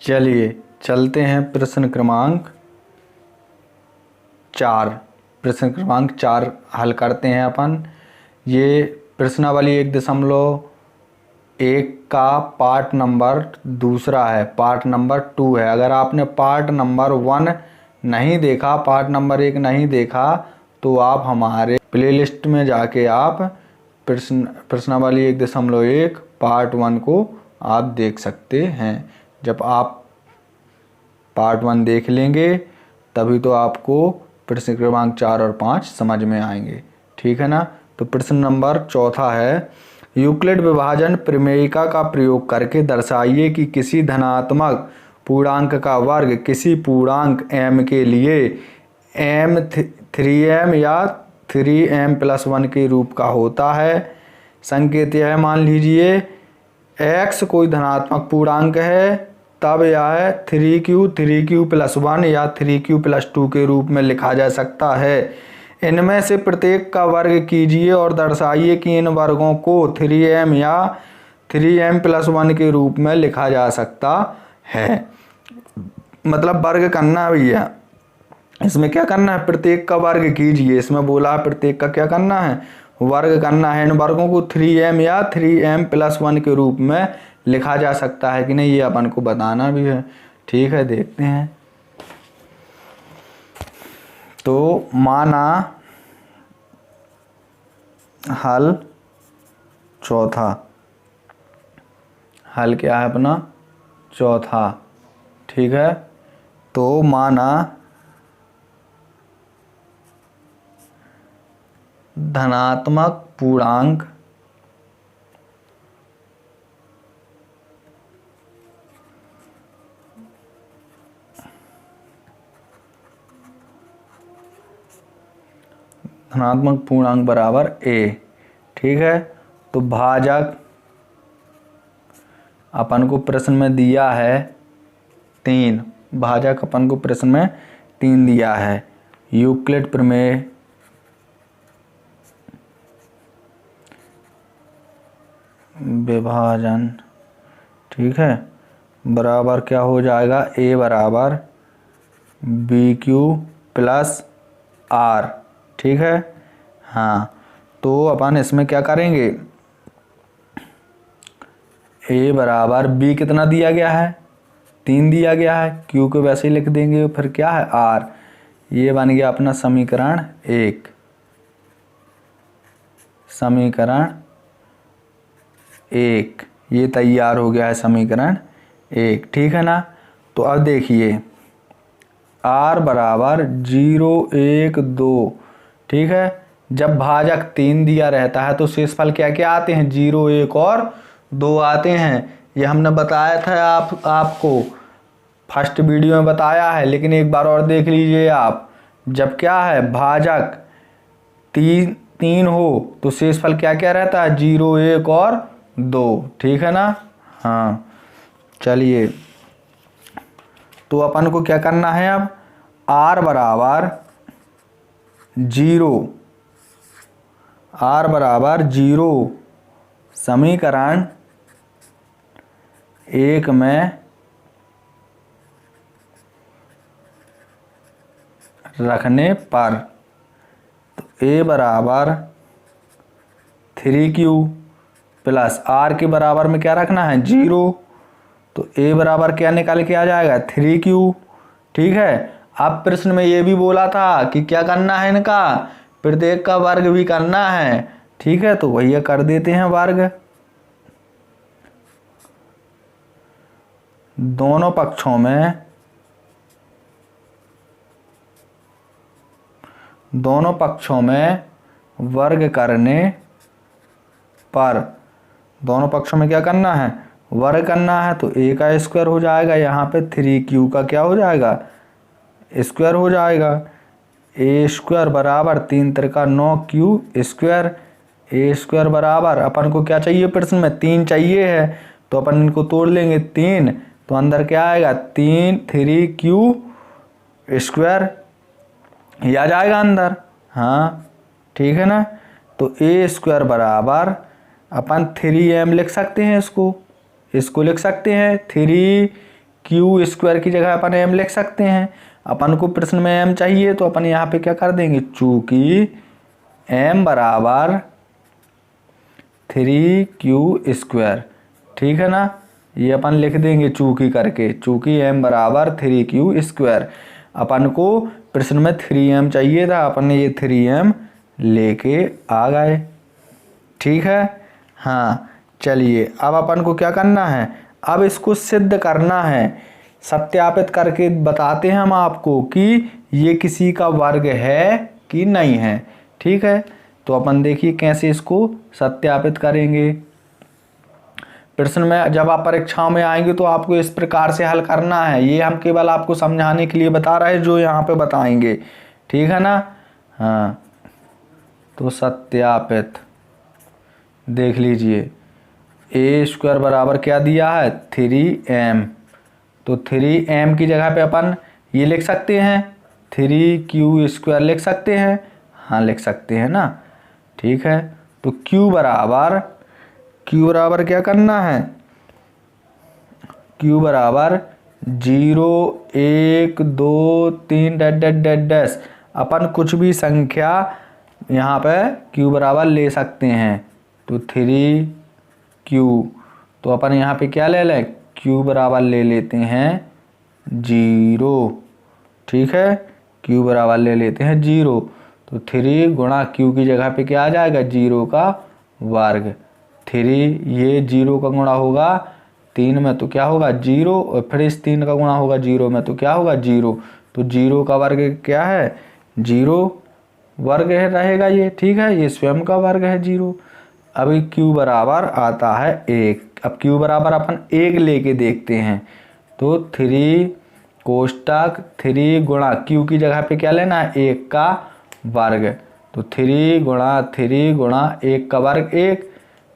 चलिए चलते हैं प्रश्न क्रमांक 4। प्रश्न क्रमांक 4 हल करते हैं अपन। ये प्रश्नावली 1.1 का पार्ट नंबर 2 है, पार्ट नंबर 2 है। अगर आपने पार्ट नंबर 1 नहीं देखा, पार्ट नंबर 1 नहीं देखा, तो आप हमारे प्लेलिस्ट में जाके आप प्रश्नावली 1.1 पार्ट 1 को आप देख सकते हैं। जब आप पार्ट 1 देख लेंगे तभी तो आपको प्रश्न क्रमांक 4 और 5 समझ में आएंगे, ठीक है ना। तो प्रश्न नंबर 4 है, यूक्लिड विभाजन प्रमेयिका का प्रयोग करके दर्शाइए कि किसी धनात्मक पूर्णांक का वर्ग किसी पूर्णांक m के लिए m 3m या 3m+1 के रूप का होता है। संकेत यह मान लीजिए x कोई धनात्मक पूर्णांक है, तब यह 3q+1 या 3q+2 के रूप में लिखा जा सकता है। इनमें से प्रत्येक का वर्ग कीजिए और दर्शाइए कि इन वर्गों को 3m या 3m+1 के रूप में लिखा जा सकता है। मतलब वर्ग करना भैया, इसमें क्या करना है, प्रत्येक का वर्ग कीजिए। इसमें बोला है प्रत्येक का क्या करना है, वर्ग करना है। इन वर्गों को 3m या 3m+1 के रूप में लिखा जा सकता है कि नहीं, ये अपन को बताना भी है, ठीक है। देखते हैं। तो माना हल चौथा, हल क्या है अपना, चौथा, ठीक है। तो माना धनात्मक पूर्णांक बराबर a, ठीक है। तो भाजक अपन को प्रश्न में दिया है 3, भाजक अपन को प्रश्न में 3 दिया है। यूक्लिड प्रमेय विभाजन, ठीक है, बराबर क्या हो जाएगा, a बराबर BQ+R, ठीक है। हाँ, तो अपन इसमें क्या करेंगे, a बराबर b कितना दिया गया है, 3 दिया गया है, q को वैसे ही लिख देंगे, फिर क्या है r। ये बन गया अपना समीकरण 1, समीकरण 1, ये तैयार हो गया है समीकरण 1, ठीक है ना। तो अब देखिए r बराबर 0, 1, 2, ठीक है। जब भाजक 3 दिया रहता है तो शेषफल क्या क्या आते हैं, 0, 1 और 2 आते हैं। ये हमने बताया था आपको फर्स्ट वीडियो में बताया है, लेकिन एक बार और देख लीजिए आप। जब क्या है भाजक 3 हो तो शेषफल क्या क्या रहता है, 0, 1 और 2, ठीक है ना। हाँ, चलिए तो अपन को क्या करना है, अब r बराबर 0 समीकरण 1 में रखने पर, तो a बराबर 3q+r के बराबर में क्या रखना है, 0। तो a बराबर क्या निकाल के आ जाएगा, 3q, ठीक है। अब प्रश्न में ये भी बोला था कि क्या करना है, इनका प्रत्येक का वर्ग भी करना है, ठीक है। तो वही कर देते हैं वर्ग। दोनों पक्षों में वर्ग करने पर, दोनों पक्षों में क्या करना है, वर्ग करना है। तो a का स्क्वायर हो जाएगा, यहाँ पे 3q का क्या हो जाएगा, स्क्वायर हो जाएगा। a स्क्वायर बराबर 3 त्रिका 9q², a स्क्वायर बराबर अपन को क्या चाहिए, प्रश्न में 3 चाहिए है, तो अपन इनको तोड़ लेंगे 3, तो अंदर क्या आएगा, 3q², ये आ जाएगा अंदर। हाँ, ठीक है ना। तो a स्क्वायर बराबर अपन 3m लिख सकते हैं, इसको लिख सकते हैं क्यू स्क्वायर की जगह अपन m लिख सकते हैं। अपन को प्रश्न में m चाहिए तो अपन यहाँ पे क्या कर देंगे, चूंकि m बराबर 3q स्क्वायर, ठीक है ना, ये अपन लिख देंगे चूंकि करके, चूंकि m बराबर 3q स्क्वायर। अपन को प्रश्न में 3m चाहिए था, अपन ने ये 3m लेके आ गए, ठीक है। हाँ चलिए, अब अपन को क्या करना है, अब इसको सिद्ध करना है, सत्यापित करके बताते हैं हम आपको कि ये किसी का वर्ग है कि नहीं है, ठीक है। तो अपन देखिए कैसे इसको सत्यापित करेंगे। प्रश्न में जब आप परीक्षाओं में आएंगे तो आपको इस प्रकार से हल करना है, ये हम केवल आपको समझाने के लिए बता रहे हैं जो यहाँ पे बताएंगे, ठीक है ना। हाँ तो सत्यापित देख लीजिए, ए स्क्वायर बराबर क्या दिया है 3m, तो 3m की जगह पे अपन ये लिख सकते हैं 3q स्क्वायर लिख सकते हैं, हाँ लिख सकते हैं ना, ठीक है। तो q बराबर क्या करना है, q बराबर 0 1 2 3 डैश डैश डैश डैश, अपन कुछ भी संख्या यहाँ पे q बराबर ले सकते हैं, तो 3q, तो अपन यहाँ पे क्या ले लें, q बराबर ले लेते हैं 0, ठीक है, q बराबर ले लेते हैं 0, तो 3 गुणा q की जगह पे क्या आ जाएगा 0 का वर्ग, 3 ये 0 का गुणा होगा 3 में तो क्या होगा 0, और फिर इस 3 का गुणा होगा 0 में तो क्या होगा 0, तो 0 का वर्ग क्या है 0 वर्ग है रहेगा ये, ठीक है, ये स्वयं का वर्ग है 0। अभी q बराबर आता है 1, अब q बराबर अपन 1 लेके देखते हैं, तो 3 कोष्टक 3 गुणा q की जगह पे क्या लेना है 1 का वर्ग, तो 3 गुणा 1 का वर्ग 1,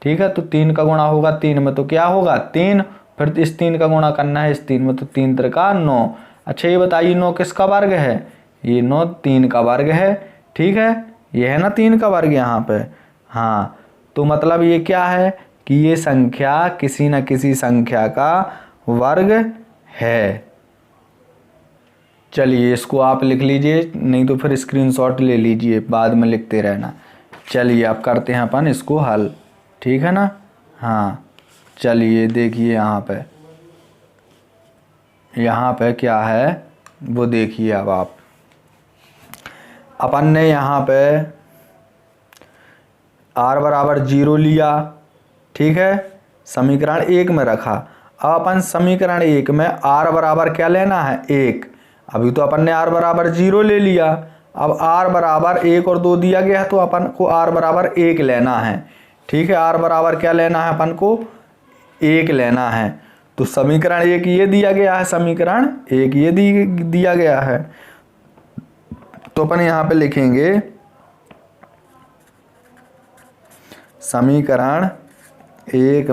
ठीक है। तो 3 का गुणा होगा 3 में तो क्या होगा 3, फिर इस 3 का गुणा करना है इस 3 में, तो 3 त्रिका 9। अच्छा ये बताइए 9 किसका वर्ग है, ये 9 3 का वर्ग है, ठीक है, ये है ना 3 का वर्ग यहाँ पे। हाँ तो मतलब ये क्या है कि ये संख्या किसी न किसी संख्या का वर्ग है। चलिए इसको आप लिख लीजिए, नहीं तो फिर स्क्रीनशॉट ले लीजिए, बाद में लिखते रहना। चलिए अब करते हैं अपन इसको हल, ठीक है ना। हाँ चलिए देखिए यहाँ पे क्या है वो देखिए, अब आप अपन ने यहाँ पे r बराबर 0 लिया, ठीक है, समीकरण 1 में रखा। अब अपन समीकरण 1 में r बराबर क्या लेना है 1, अभी तो अपन ने r बराबर 0 ले लिया, अब r बराबर 1 और 2 दिया गया है तो अपन को r बराबर 1 लेना है, ठीक है, r बराबर क्या लेना है अपन को 1 लेना है। तो समीकरण 1 ये दिया गया है, समीकरण 1 ये दिया गया है, तो अपन यहाँ पे लिखेंगे समीकरण 1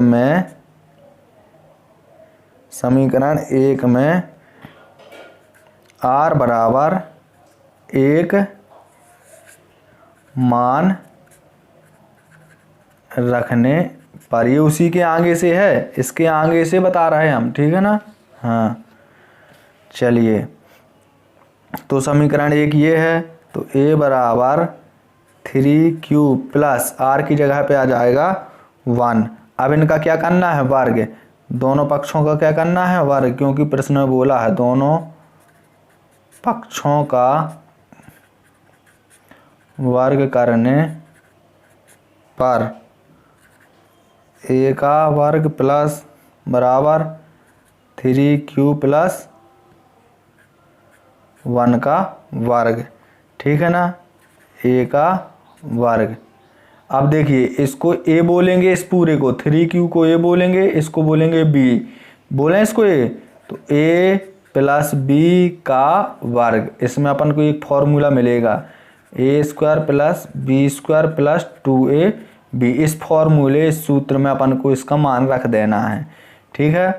में r बराबर 1 मान रखने पर, ये उसी के आगे से है, इसके आगे से बता रहे हैं हम, ठीक है ना। हाँ चलिए तो समीकरण 1 ये है, तो a बराबर 3q प्लस r की जगह पे आ जाएगा 1। अब इनका क्या करना है वर्ग, दोनों पक्षों का क्या करना है वर्ग, क्योंकि प्रश्न में बोला है दोनों पक्षों का वर्ग करने पर a का वर्ग प्लस बराबर 3q प्लस 1 का वर्ग, ठीक है ना, a का वर्ग। अब देखिए इसको a बोलेंगे, इस पूरे को 3q को a बोलेंगे, इसको बोलेंगे b, बोलें इसको a, तो a प्लस b का वर्ग, इसमें अपन को एक फॉर्मूला मिलेगा a square plus b square plus 2ab, इस फॉर्मूले इस सूत्र में अपन को इसका मान रख देना है, ठीक है।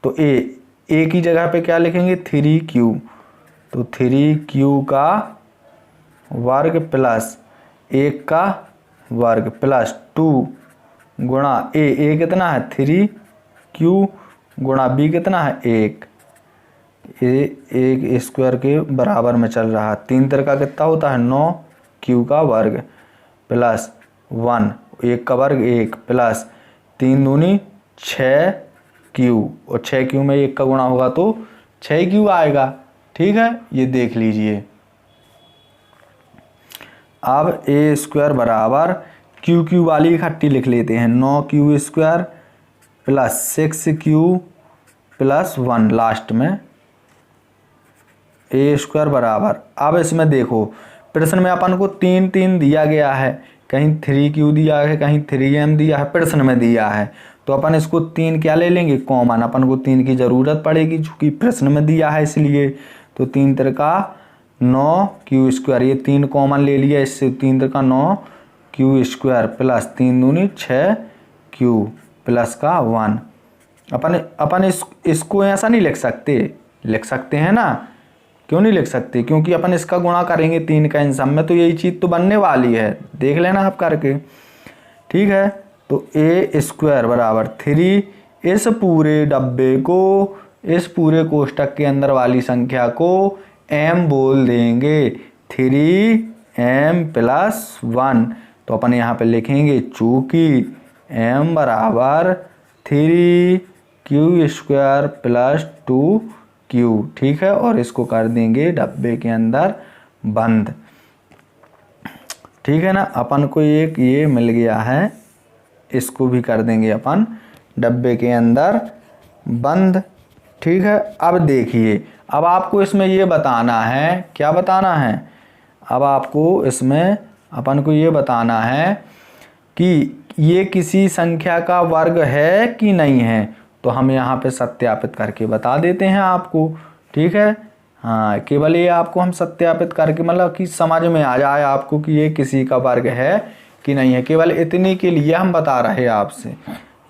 तो a की जगह पे क्या लिखेंगे 3q, तो 3q का वर्ग प्लस 1 का वर्ग प्लस 2 गुणा a कितना है 3q गुणा b कितना है 1, ये एक स्क्वायर के बराबर में चल रहा है। 3 तिरका कितना होता है 9 क्यू का वर्ग प्लस 1 1 का वर्ग 1 प्लस 3 दूनी 6 क्यू और 6 क्यू में 1 का गुणा होगा तो 6 क्यू आएगा। ठीक है, ये देख लीजिए। अब ए स्क्वायर बराबर क्यू क्यू वाली इकट्ठी लिख लेते हैं 9 Q square plus 6 Q plus 1 last में ए स्क्वायर बराबर। अब इसमें देखो प्रश्न में अपन को 3 3 दिया गया है, कहीं 3 क्यू दिया है, कहीं 3m दिया है, प्रश्न में दिया है। तो अपन इसको 3 क्या ले लेंगे कॉमन, अपन को 3 की ज़रूरत पड़ेगी चूँकि प्रश्न में दिया है इसलिए। तो 3 तिरका 9 क्यू स्क्वायर, ये 3 कॉमन ले लिया, इससे 3 तिरका 9 क्यू स्क्वायर प्लस 3 दूनी 6 क्यू प्लस का 1। अपन इसको ऐसा नहीं लिख सकते हैं ना। क्यों नहीं लिख सकते, क्योंकि अपन इसका गुणा करेंगे 3 का इन सब में तो यही चीज़ तो बनने वाली है, देख लेना आप करके। ठीक है, तो ए स्क्वायर बराबर 3 इस पूरे डब्बे को, इस पूरे कोष्टक के अंदर वाली संख्या को m बोल देंगे, 3m प्लस 1। तो अपन यहाँ पे लिखेंगे चूँकि m बराबर 3 क्यू स्क्वायर प्लस 2 क्यू। ठीक है, और इसको कर देंगे डब्बे के अंदर बंद। ठीक है ना, अपन को एक ये मिल गया है, इसको भी कर देंगे अपन डब्बे के अंदर बंद। ठीक है, अब देखिए, अब आपको इसमें ये बताना है, क्या बताना है, अब आपको इसमें अपन को ये बताना है कि ये किसी संख्या का वर्ग है कि नहीं है। तो हम यहाँ पे सत्यापित करके बता देते हैं आपको। ठीक है, हाँ, केवल ये आपको हम सत्यापित करके मतलब कि समझ में आ जाए आपको कि ये किसी का वर्ग है कि नहीं है, केवल इतनी के लिए हम बता रहे हैं आपसे,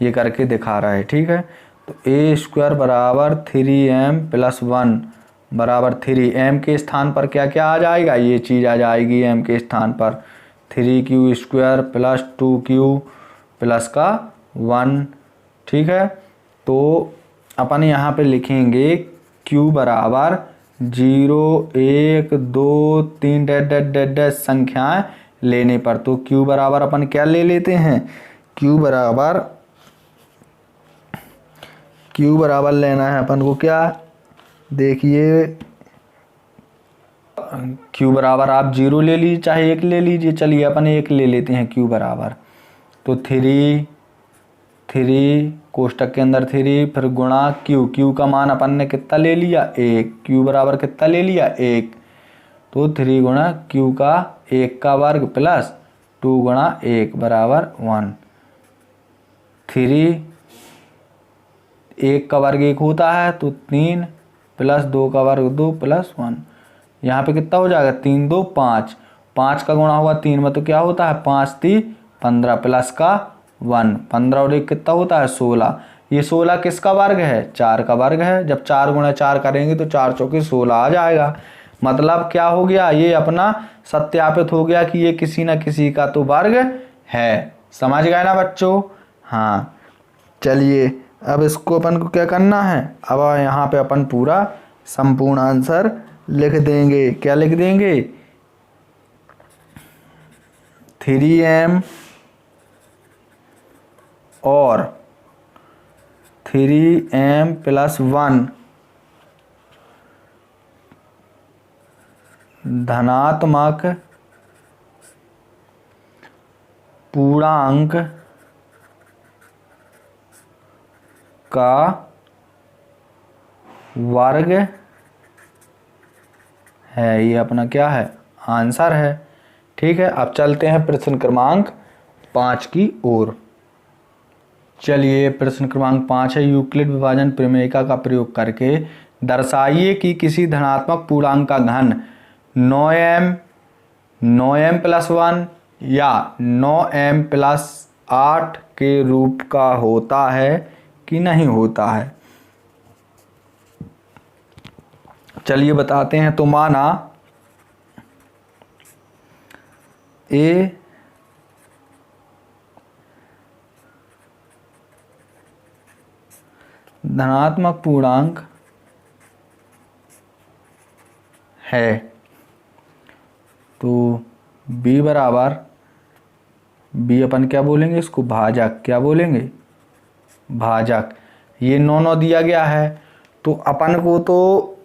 ये करके दिखा रहे हैं। ठीक है, तो ए स्क्वायर बराबर 3m प्लस 1 बराबर 3m के स्थान पर क्या क्या आ जाएगा, ये चीज़ आ जाएगी m के स्थान पर 3q square plus 2q plus का 1। ठीक है, तो अपन यहाँ पे लिखेंगे q बराबर 0 1 2 3 डैश संख्याएं लेने पर। तो q बराबर अपन क्या ले लेते हैं, q बराबर लेना है अपन को क्या, देखिए q बराबर आप 0 ले लीजिए चाहे 1 ले लीजिए, चलिए अपन 1 ले लेते हैं q बराबर। तो 3 कोष्टक के अंदर 3 फिर गुणा q का मान अपन ने कितना ले लिया 1, q बराबर कितना ले लिया 1। तो 3 गुणा q का 1 का वर्ग प्लस 2 गुणा 1 बराबर 1। 3 1 का वर्ग 1 होता है तो 3 प्लस 2 का वर्ग 2 प्लस 1। यहाँ पे कितना हो जाएगा 3 2 5, 5 का गुणा हुआ 3 में तो क्या होता है 5 3 15 प्लस का 1, 15 और 1 कितना होता है 16। ये 16 किसका वर्ग है, 4 का वर्ग है। जब 4 गुणा 4 करेंगे तो 4 चौके 16 आ जाएगा। मतलब क्या हो गया, ये अपना सत्यापित हो गया कि ये किसी न किसी का तो वर्ग है। समझ गए ना बच्चों। हाँ, चलिए अब इसको अपन को क्या करना है, अब यहाँ पे अपन पूरा संपूर्ण आंसर लिख देंगे। क्या लिख देंगे, 3m और 3m प्लस 1 धनात्मक पूर्णांक का वर्ग है। ये अपना क्या है, आंसर है। ठीक है, अब चलते हैं प्रश्न क्रमांक 5 की ओर। चलिए प्रश्न क्रमांक 5 है, यूक्लिड विभाजन प्रमेयिका का प्रयोग करके दर्शाइए कि किसी धनात्मक पूर्णांक का घन 9m प्लस 1 या 9m प्लस 8 के रूप का होता है कि नहीं होता है। चलिए बताते हैं। तो माना ए धनात्मक पूर्णांक है। तो b बराबर, b अपन क्या बोलेंगे इसको, भाजक। क्या बोलेंगे, भाजक। ये 9 दिया गया है, तो अपन को तो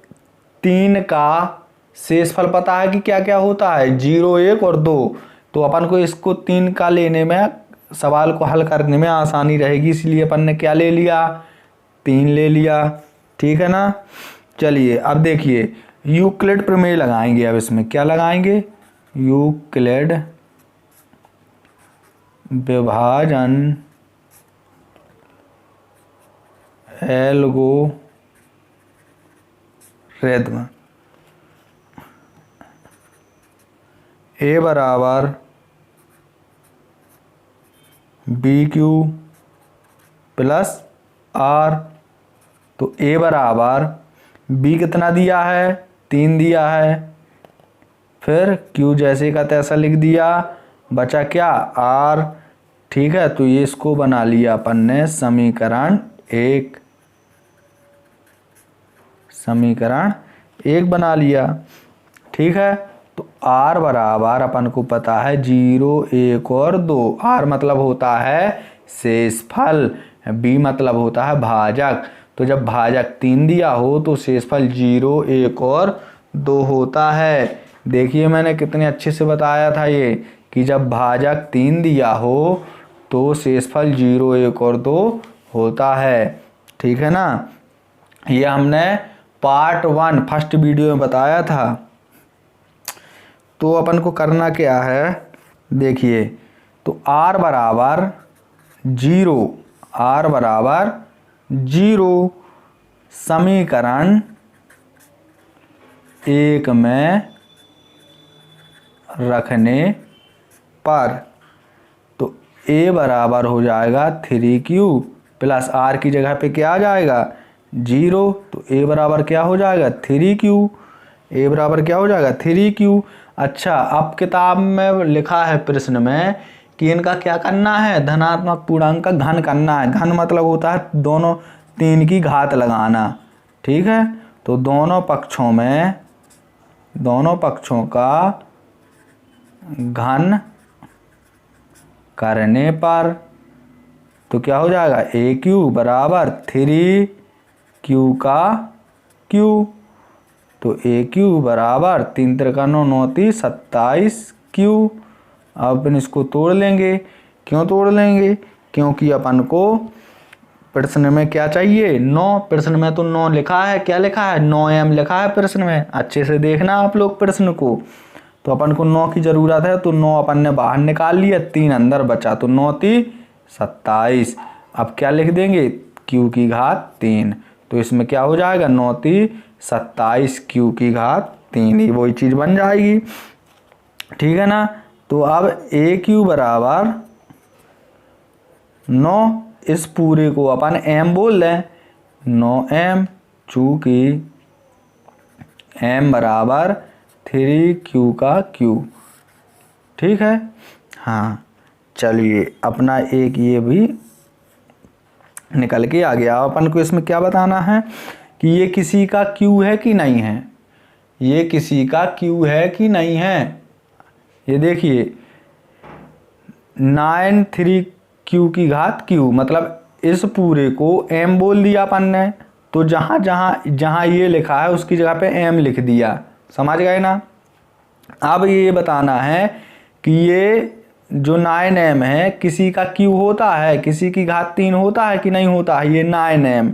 3 का शेषफल पता है कि क्या क्या होता है, 0, 1 और 2। तो अपन को इसको 3 का लेने में, सवाल को हल करने में आसानी रहेगी, इसलिए अपन ने क्या ले लिया, 3 ले लिया। ठीक है ना। चलिए अब देखिए, यूक्लिड प्रमेय लगाएंगे। अब इसमें क्या लगाएंगे, यूक्लिड विभाजन एल्गोरिथ्म। ए बराबर बी क्यू प्लस आर। तो ए बराबर, बी कितना दिया है, 3 दिया है, फिर क्यू जैसे का तैसा लिख दिया, बचा क्या, आर। ठीक है, तो ये इसको बना लिया अपन ने समीकरण 1, समीकरण 1 बना लिया। ठीक है, तो आर बराबर अपन को पता है 0, 1 और 2। आर मतलब होता है शेषफल, बी मतलब होता है भाजक। तो जब भाजक 3 दिया हो तो शेषफल 0, 1 और 2 होता है। देखिए मैंने कितने अच्छे से बताया था ये, कि जब भाजक 3 दिया हो तो शेषफल 0, 1 और 2 होता है। ठीक है ना। ये हमने पार्ट 1 फर्स्ट वीडियो में बताया था। तो अपन को करना क्या है, देखिए, तो आर बराबर 0, आर बराबर 0 समीकरण 1 में रखने पर, तो ए बराबर हो जाएगा 3q प्लस आर की जगह पे क्या आ जाएगा, 0। तो ए बराबर क्या हो जाएगा, 3q। ए बराबर क्या हो जाएगा, 3q। अच्छा, अब किताब में लिखा है प्रश्न में कि इनका क्या करना है, धनात्मक पूर्णांक का घन करना है। घन मतलब होता है दोनों 3 की घात लगाना। ठीक है, तो दोनों पक्षों का घन करने पर, तो क्या हो जाएगा, ए क्यू बराबर 3q का q। तो ए क्यू बराबर 3 त्रिका 9, 9 × 27q। अब अपन इसको तोड़ लेंगे। क्यों तोड़ लेंगे, क्योंकि अपन को प्रश्न में क्या चाहिए, 9। प्रश्न में तो 9 लिखा है, क्या लिखा है, 9m लिखा है प्रश्न में। अच्छे से देखना आप लोग प्रश्न को। तो अपन को 9 की ज़रूरत है, तो 9 अपन ने बाहर निकाल लिया, 3 अंदर बचा, तो 9 × 27। अब क्या लिख देंगे, q की घात 3। तो इसमें क्या हो जाएगा, 9 × 27 q की घात 3, ही वही चीज़ बन जाएगी। ठीक है ना। तो अब ए क्यू बराबर 9, इस पूरे को अपन m बोल रहे हैं, 9m, चूँकि m बराबर 3q का q। ठीक है। हाँ, चलिए अपना एक ये भी निकल के आ गया। अपन को इसमें क्या बताना है कि ये किसी का q है कि नहीं है, ये किसी का q है कि नहीं है। ये देखिए 9 3q की घात q, मतलब इस पूरे को m बोल दिया अपन ने, तो जहाँ ये लिखा है उसकी जगह पे m लिख दिया। समझ गए ना। अब ये बताना है कि ये जो 9m है किसी का q होता है, किसी की घात 3 होता है कि नहीं होता है, ये 9m।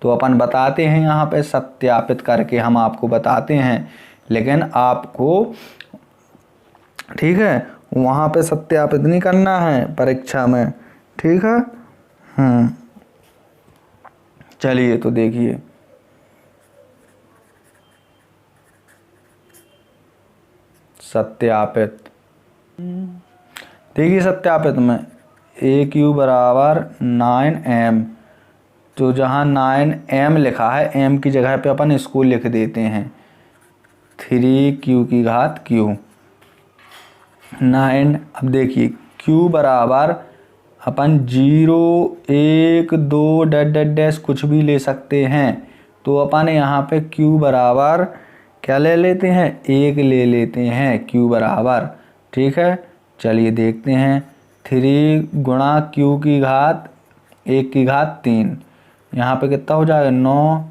तो अपन बताते हैं यहाँ पे सत्यापित करके, हम आपको बताते हैं, लेकिन आपको, ठीक है, वहाँ पे सत्यापित नहीं करना है परीक्षा में। ठीक है। चलिए तो देखिए, सत्यापित, देखिए सत्यापित में ए क्यू बराबर 9m, तो जहाँ 9m लिखा है m की जगह पे अपन इसको लिख देते हैं 3q की घात q 9। अब देखिए q बराबर अपन 0, 1, 2 डैश डैश डैश कुछ भी ले सकते हैं। तो अपन यहाँ पे q बराबर क्या ले लेते हैं, 1 ले लेते हैं, q बराबर, ठीक है। चलिए देखते हैं, 3 गुणा q की घात 1 की घात 3, यहाँ पे कितना हो जाएगा 9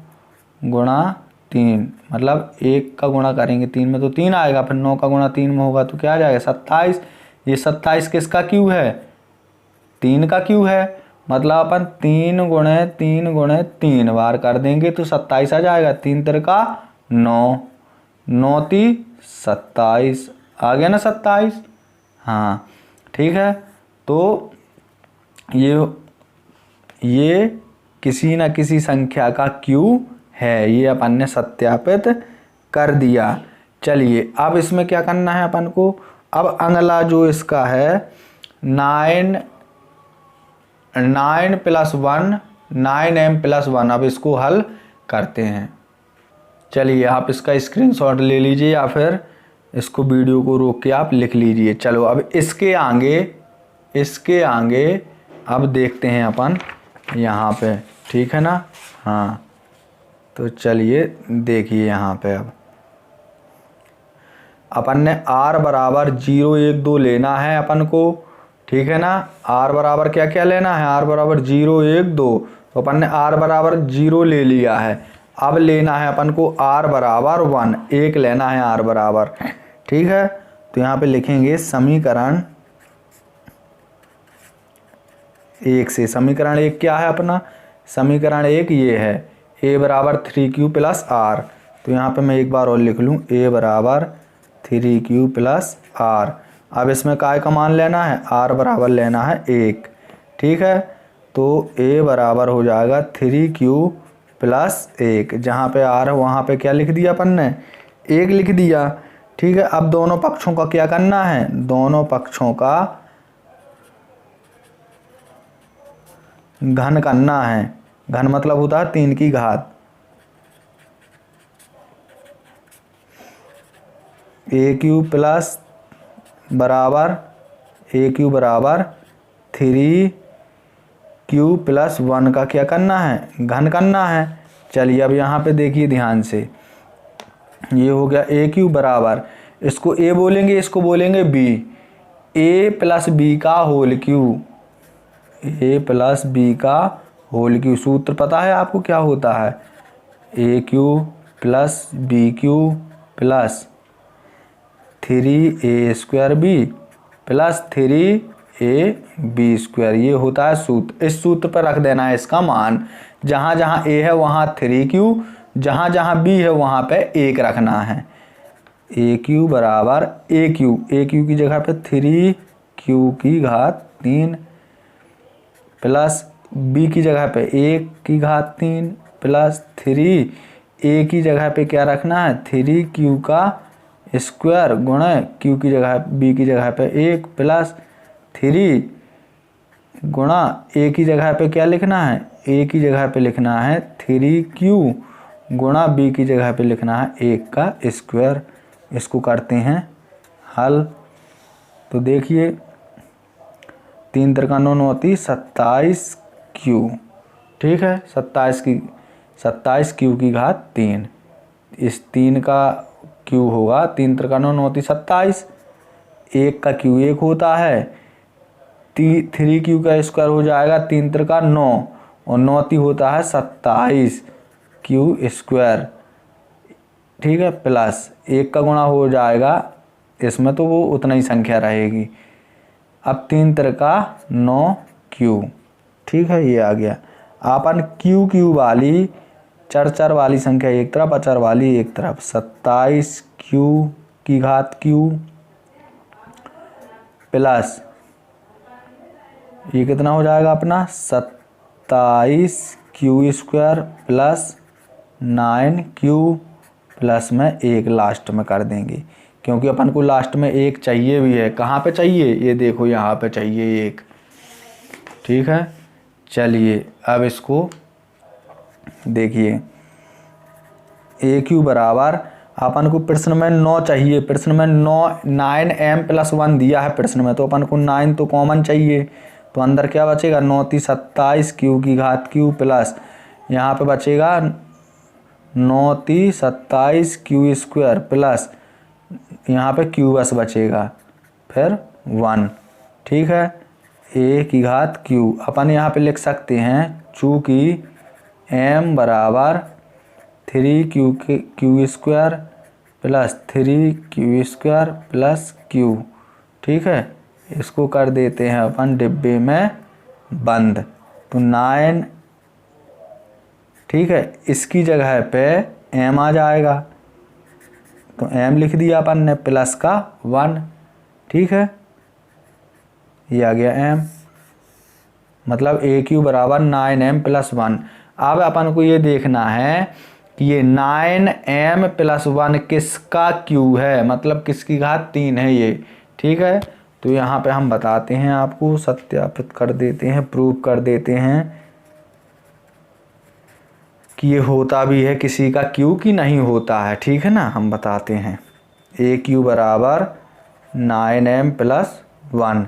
गुणा 3, मतलब 1 का गुणा करेंगे 3 में तो 3 आएगा, फिर 9 का गुणा 3 में होगा तो क्या आ जाएगा 27। ये 27 किसका q है, 3 का q है, मतलब अपन 3 गुणे 3 गुणे 3 बार कर देंगे तो 27 आ जाएगा। 3 तिरका 9, 9 ती 27, आ गया ना 27। हाँ ठीक है, तो ये किसी न किसी संख्या का q है, ये अपन ने सत्यापित कर दिया। चलिए अब इसमें क्या करना है अपन को, अब अगला जो इसका है 9 + 1 9m+1, अब इसको हल करते हैं। चलिए आप इसका स्क्रीनशॉट ले लीजिए या फिर इसको वीडियो को रोक के आप लिख लीजिए। चलो अब इसके आगे अब देखते हैं अपन यहाँ पे, ठीक है ना। हाँ तो चलिए देखिए यहाँ पे अब अपन ने r बराबर 0 1 2 लेना है अपन को, ठीक है ना। r बराबर क्या क्या लेना है, r बराबर 0 1 2, तो अपन ने r बराबर 0 ले लिया है। अब लेना है अपन को r बराबर 1, 1 लेना है r बराबर, ठीक है। तो यहाँ पे लिखेंगे समीकरण 1 से, समीकरण 1 क्या है अपना, समीकरण 1 ये है a बराबर 3q + r, तो यहाँ पे मैं एक बार और लिख लूँ a बराबर 3q + r। अब इसमें काय का मान लेना है, r बराबर लेना है 1, ठीक है। तो a बराबर हो जाएगा 3q + 1, जहाँ पे r है वहाँ पे क्या लिख दिया अपन ने, 1 लिख दिया, ठीक है। अब दोनों पक्षों का क्या करना है, दोनों पक्षों का घन करना है, घन मतलब होता है 3 की घात, aq प्लस बराबर 3q + 1 का क्या करना है, घन करना है। चलिए अब यहाँ पे देखिए ध्यान से, ये हो गया aq बराबर, इसको a बोलेंगे इसको बोलेंगे b, a + b का होल क्यू, a + b का होल क्यू। सूत्र पता है आपको क्या होता है, aq + bq + 3a² b + 3ab², ये होता है सूत्र। इस सूत्र पर रख देना है इसका मान, जहाँ जहाँ a है वहाँ 3q, जहाँ जहाँ b है वहाँ पे 1 रखना है। aq बराबर aq की जगह पे 3q की घात 3 प्लस b की जगह पे 1 की घात 3 प्लस 3a की जगह पे क्या रखना है, 3q का स्क्वायर गुणे q की जगह b की जगह पे 1 प्लस 3 गुणा a की जगह पे क्या लिखना है, a की जगह पे लिखना है 3q गुणा b की जगह पे लिखना है 1 का स्क्वायर। इसको करते हैं हल, तो देखिए 3 तिरका 9 9 27q, ठीक है। 27q की घात 3, इस 3 का q होगा 3 तिरका 9 9 27, 1 का q 1 होता है, 3q का स्क्वायर हो जाएगा 3 तिरका 9 और 9 होता है 27q², ठीक है। प्लस 1 का गुणा हो जाएगा इसमें तो वो उतना ही संख्या रहेगी। अब 3 तिरका 9q, ठीक है, ये आ गया। अपन q वाली चर वाली संख्या एक तरफ, अचर वाली एक तरफ, 27q की घात q प्लस ये कितना हो जाएगा अपना 27q² प्लस 9q प्लस में 1 लास्ट में कर देंगे, क्योंकि अपन को लास्ट में 1 चाहिए भी है। कहाँ पे चाहिए, ये देखो यहाँ पे चाहिए 1, ठीक है। चलिए अब इसको देखिए, aq बराबर अपन को प्रश्न में 9 चाहिए, प्रश्न में 9m+1 दिया है प्रश्न में, तो अपन को 9 तो कॉमन चाहिए, तो अंदर क्या बचेगा 9 × 27 q की घात q प्लस यहाँ पे बचेगा 9 × 27 क्यू स्क्वायर प्लस यहाँ पे क्यू बस बचेगा फिर 1। ठीक है, a की घात q अपन यहाँ पे लिख सकते हैं चूँकि m बराबर 3q square plus 3q square plus q। ठीक है, इसको कर देते हैं अपन डिब्बे में बंद। तो 9, ठीक है, इसकी जगह पे m आ जाएगा तो m लिख दिया अपन ने प्लस का 1। ठीक है, ये आ गया m, मतलब AQ बराबर 9m + 1। अब अपन को ये देखना है कि ये 9m + 1 किसका Q है, मतलब किसकी घात 3 है ये। ठीक है, तो यहाँ पे हम बताते हैं, आपको सत्यापित कर देते हैं, प्रूव कर देते हैं कि ये होता भी है किसी का Q की नहीं होता है। ठीक है ना, हम बताते हैं AQ बराबर 9m + 1।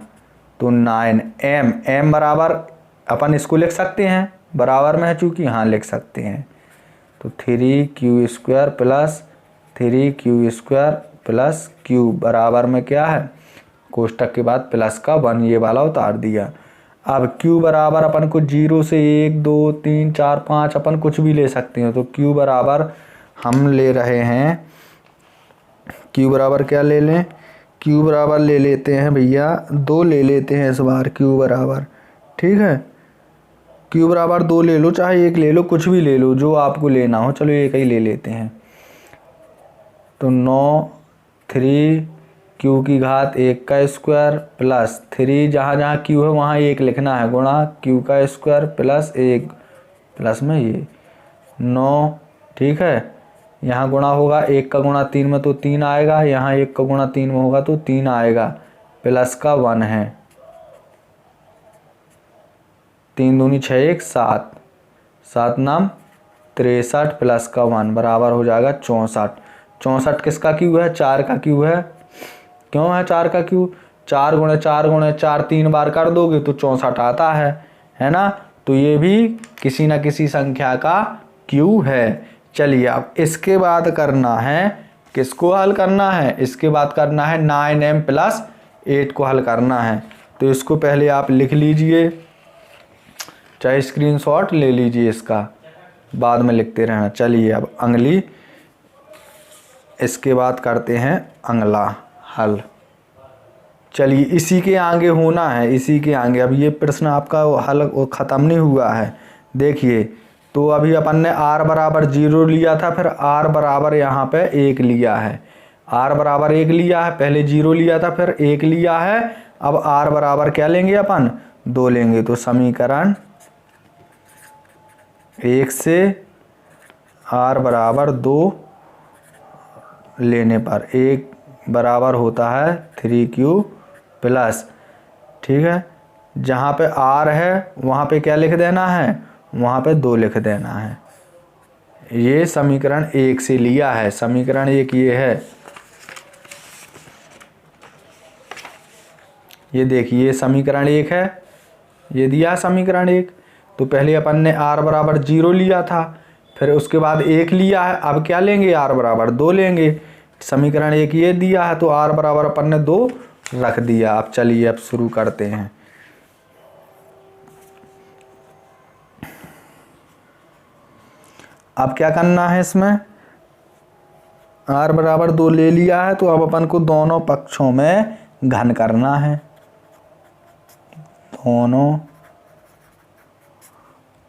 तो 9m बराबर अपन इसको लिख सकते हैं, बराबर में है चूँकि, हाँ लिख सकते हैं। तो 3q square plus 3q square plus q बराबर में क्या है, कोष्टक के बाद प्लस का 1 ये वाला उतार दिया। अब q बराबर अपन को 0 से 1 2 3 4 5 अपन कुछ भी ले सकते हैं। तो q बराबर हम ले रहे हैं, q बराबर क्या ले लें, q बराबर ले लेते हैं भैया 2 ले लेते हैं इस बार q बराबर। ठीक है, q बराबर 2 ले लो, चाहे 1 ले लो, कुछ भी ले लो जो आपको लेना हो, चलो एक ही ले लेते हैं। तो 9 3q की घात 1 का स्क्वायर प्लस 3 जहाँ जहाँ q है वहाँ 1 लिखना है, गुणा q का स्क्वायर प्लस 1 प्लस में ये 9। ठीक है, यहाँ गुणा होगा 1 का गुणा 3 में तो 3 आएगा, यहाँ 1 का गुणा 3 में होगा तो 3 आएगा, प्लस का 1 है, 3 दूनी 6 1 7, 7 नाम 63 प्लस का 1 बराबर हो जाएगा 64। 64 किसका क्यू है, 4 का क्यू है। क्यों है 4 का क्यू, 4 गुणे 4 गुणे 4 3 बार कर दोगे तो 64 आता है ना। तो ये भी किसी न किसी संख्या का क्यू है। चलिए अब इसके बाद करना है, किसको हल करना है, इसके बाद करना है 9m + 8 को हल करना है। तो इसको पहले आप लिख लीजिए, चाहे स्क्रीनशॉट ले लीजिए इसका, बाद में लिखते रहना। चलिए अब अगली, इसके बाद करते हैं अगला हल। चलिए इसी के आगे होना है, इसी के आगे। अब ये प्रश्न आपका हल ख़त्म नहीं हुआ है। देखिए, तो अभी अपन ने r बराबर 0 लिया था, फिर r बराबर यहाँ पे 1 लिया है, r बराबर 1 लिया है, पहले 0 लिया था फिर 1 लिया है। अब r बराबर क्या लेंगे अपन, 2 लेंगे। तो समीकरण 1 से r बराबर 2 लेने पर 1 बराबर होता है 3q प्लस, ठीक है, जहाँ पे r है वहाँ पे क्या लिख देना है, वहाँ पे 2 लिख देना है। ये समीकरण 1 से लिया है। समीकरण 1 ये है, ये देखिए समीकरण 1 है, ये दिया समीकरण 1। तो पहले अपन ने r बराबर 0 लिया था, फिर उसके बाद 1 लिया है, अब क्या लेंगे, r बराबर 2 लेंगे। समीकरण 1 ये दिया है, तो r बराबर अपन ने 2 रख दिया। अब चलिए अब शुरू करते हैं। अब क्या करना है, इसमें r बराबर 2 ले लिया है, तो अब अपन को दोनों पक्षों में घन करना है, दोनों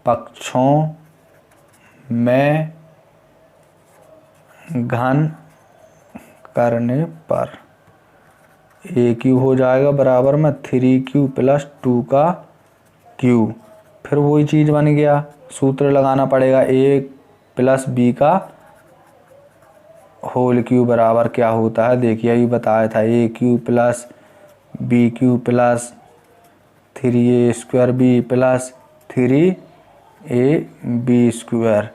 पक्षों में घन करने पर AQ हो जाएगा बराबर में 3Q + 2 का Q। फिर वही चीज़ बन गया, सूत्र लगाना पड़ेगा, A + B का होल क्यू बराबर क्या होता है। देखिए ये बताया था, AQ + BQ + 3A² B + 3AB²।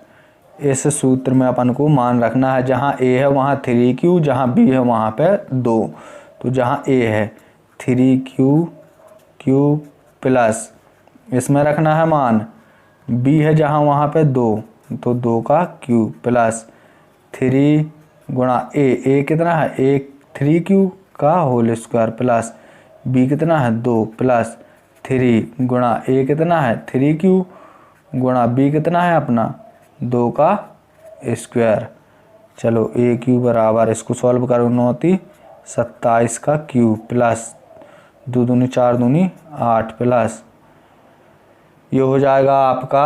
इस सूत्र में अपन को मान रखना है, जहाँ A है वहाँ 3Q, जहाँ B है वहाँ पे 2। तो जहाँ A है 3Q प्लस इसमें रखना है मान, B है जहाँ वहाँ पे 2, तो 2 का क्यूब प्लस 3 गुणा ए कितना है 1 3 का होल स्क्वायर प्लस बी कितना है 2 प्लस 3 गुणा ए कितना है 3 गुणा बी कितना है अपना 2 का स्क्वायर। चलो ए क्यू बराबर, इसको सॉल्व करो 9 × 27 का क्यूब प्लस 2 दूनी 4 दूनी 8 प्लस ये हो जाएगा आपका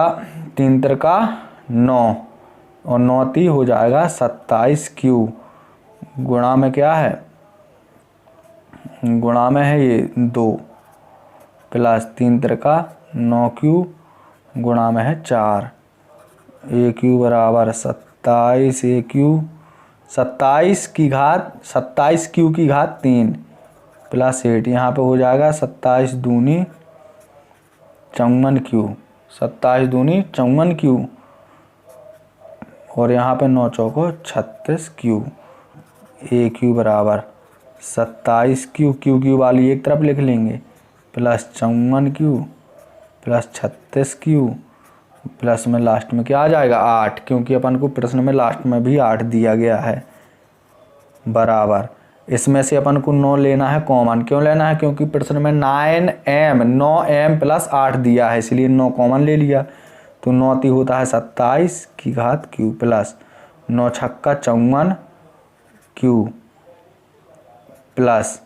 3 × 9 और 9 × 3 हो जाएगा 27 क्यूब। गुणा में क्या है, गुणा में है ये 2 प्लस 3 × 9 क्यूब गुणा में है 4। ए क्यू बराबर 27 ए क्यू 27 क्यू की घात 3 प्लस 8। यहाँ पे हो जाएगा 27 दूनी 54 क्यू 27 दूनी 54 क्यू और यहाँ पे 9 चौको 36 क्यू। ए क्यू बराबर 27 क्यू वाली एक तरफ लिख लेंगे plus 54 Q plus 36 Q plus में लास्ट में क्या आ जाएगा 8, क्योंकि अपन को प्रश्न में लास्ट में भी 8 दिया गया है। बराबर इसमें से अपन को 9 लेना है कॉमन। क्यों लेना है, क्योंकि प्रश्न में 9m प्लस 8 दिया है, इसलिए 9 कॉमन ले लिया। तो 9 × 3 होता है 27 की घात क्यू प्लस 9 × 6 = 54 क्यू प्लस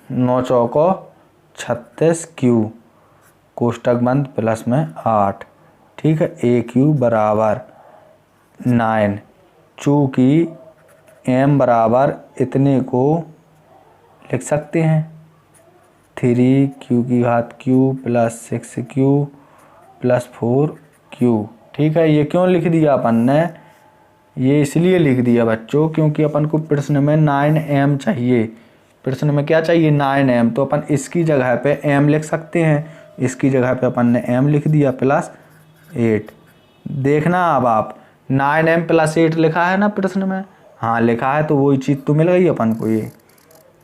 9 चौको 36 क्यू कोष्टक बंद प्लस में 8। ठीक है, ए क्यू बराबर 9। चूँकि m बराबर इतने को लिख सकते हैं 3q की घात q plus 6q plus 4q। ठीक है, ये क्यों लिख दिया अपन ने, ये इसलिए लिख दिया बच्चों क्योंकि अपन को प्रश्न में 9m चाहिए। प्रश्न में क्या चाहिए 9m, तो अपन इसकी जगह पे m लिख सकते हैं। इसकी जगह पे अपन ने m लिख दिया प्लस 8। देखना अब आप 9m प्लस 8 लिखा है ना प्रश्न में, हाँ लिखा है, तो वही चीज़ तो मिल गई अपन को। ये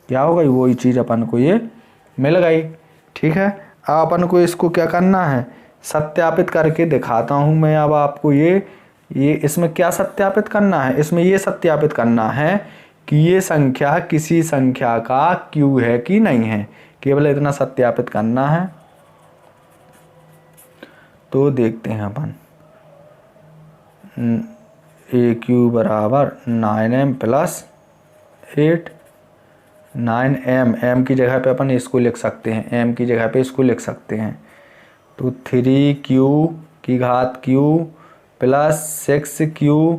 क्या हो गई, वही चीज़ अपन को ये मिल गई। ठीक है, अब अपन को इसको क्या करना है, सत्यापित करके दिखाता हूँ मैं अब आपको। ये इसमें क्या सत्यापित करना है, इसमें ये सत्यापित करना है कि ये संख्या किसी संख्या का क्यू है कि नहीं है, केवल इतना सत्यापित करना है। तो देखते हैं अपन ए क्यू बराबर 9m प्लस 8। 9m, m की जगह पे अपन इसको लिख सकते हैं, m की जगह पे इसको लिख सकते हैं। तो 3q की घात q plus 6q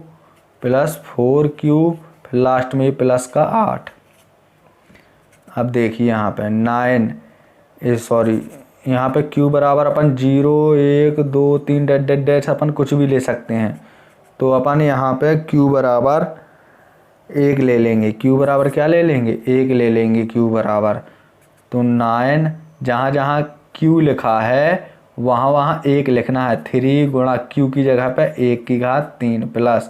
plus 4q फिर लास्ट में प्लस का 8। अब देखिए यहाँ पे यहाँ पे q बराबर अपन 0 1 2 3 डैश अपन कुछ भी ले सकते हैं। तो अपन यहाँ पे q बराबर 1 ले लेंगे। q बराबर क्या ले लेंगे, 1 ले लेंगे q बराबर। तो 9 जहाँ जहाँ q लिखा है वहाँ 1 लिखना है। 3 गुणा q की जगह पे 1 की घात 3 प्लस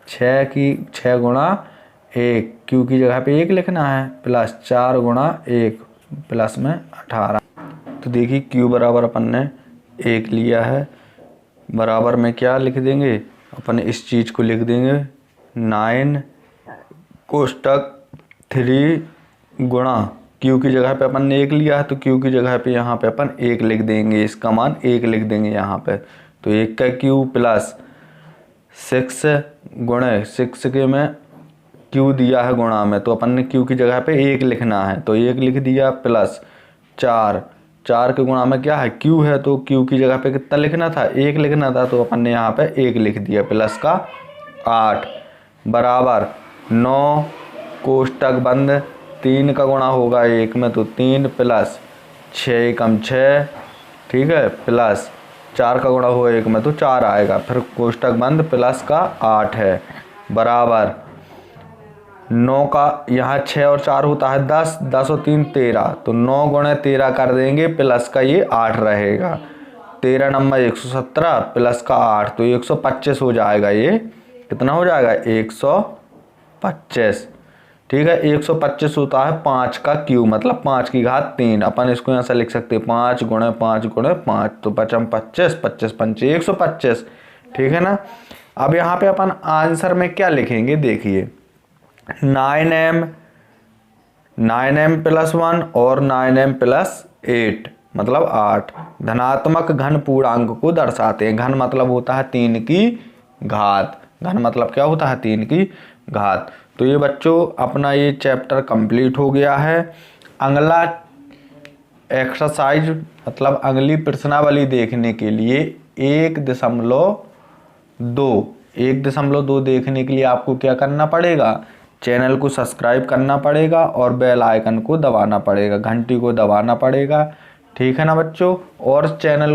6 गुणा 1 q की जगह पे 1 लिखना है प्लस 4 गुणा 1 प्लस में 18। तो देखिए q बराबर अपन ने 1 लिया है, बराबर में क्या लिख देंगे अपन, इस चीज़ को लिख देंगे 9 कोष्टक 3 गुणा q की जगह पे अपन ने 1 लिया है, तो q की जगह पे यहाँ पे अपन 1 लिख देंगे, इसका मान 1 लिख देंगे यहाँ पे। तो 1 का q प्लस 6 गुणे 6 के में q दिया है गुणा में, तो अपन ने q की जगह पे 1 लिखना है, तो 1 लिख दिया प्लस 4 के गुणा में क्या है q है, तो q की जगह पे कितना लिखना था 1 लिखना था, तो अपन ने यहाँ पे 1 लिख दिया प्लस का 8 बराबर 9 कोष्टक बंद 3 का गुणा होगा 1 में, तो 3 प्लस 6 कम 6। ठीक है, प्लस 4 का गुणा होगा 1 में तो 4 आएगा, फिर कोष्टक बंद प्लस का 8 है बराबर 9 का यहाँ 6 और 4 होता है 10, 10 और 3 13, तो 9 गुणे 13 कर देंगे प्लस का ये 8 रहेगा। 13 नंबर 117 प्लस का 8, तो 125 हो जाएगा। ये कितना हो जाएगा 125। ठीक है, 125 होता है 5 का क्यू, मतलब 5 की घात 3। अपन इसको यहाँ से लिख सकते हैं 5 गुणे 5 गुणे 5, तो 5 25 25 5 125। ठीक है ना। अब यहाँ पे अपन आंसर में क्या लिखेंगे, देखिए 9m 9m+1 और 9m+8 मतलब 8 धनात्मक घन पूर्णांक को दर्शाते हैं। घन मतलब होता है 3 की घात, घन मतलब क्या होता है 3 की घात। तो ये बच्चों अपना ये चैप्टर कंप्लीट हो गया है। अगला एक्सरसाइज मतलब अगली प्रश्नावली देखने के लिए 1.2 देखने के लिए आपको क्या करना पड़ेगा, चैनल को सब्सक्राइब करना पड़ेगा और बेल आइकन को दबाना पड़ेगा, घंटी को दबाना पड़ेगा। ठीक है ना बच्चों, और चैनल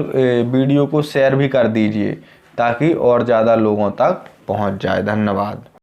वीडियो को शेयर भी कर दीजिए ताकि और ज़्यादा लोगों तक पहुंच जाए। धन्यवाद।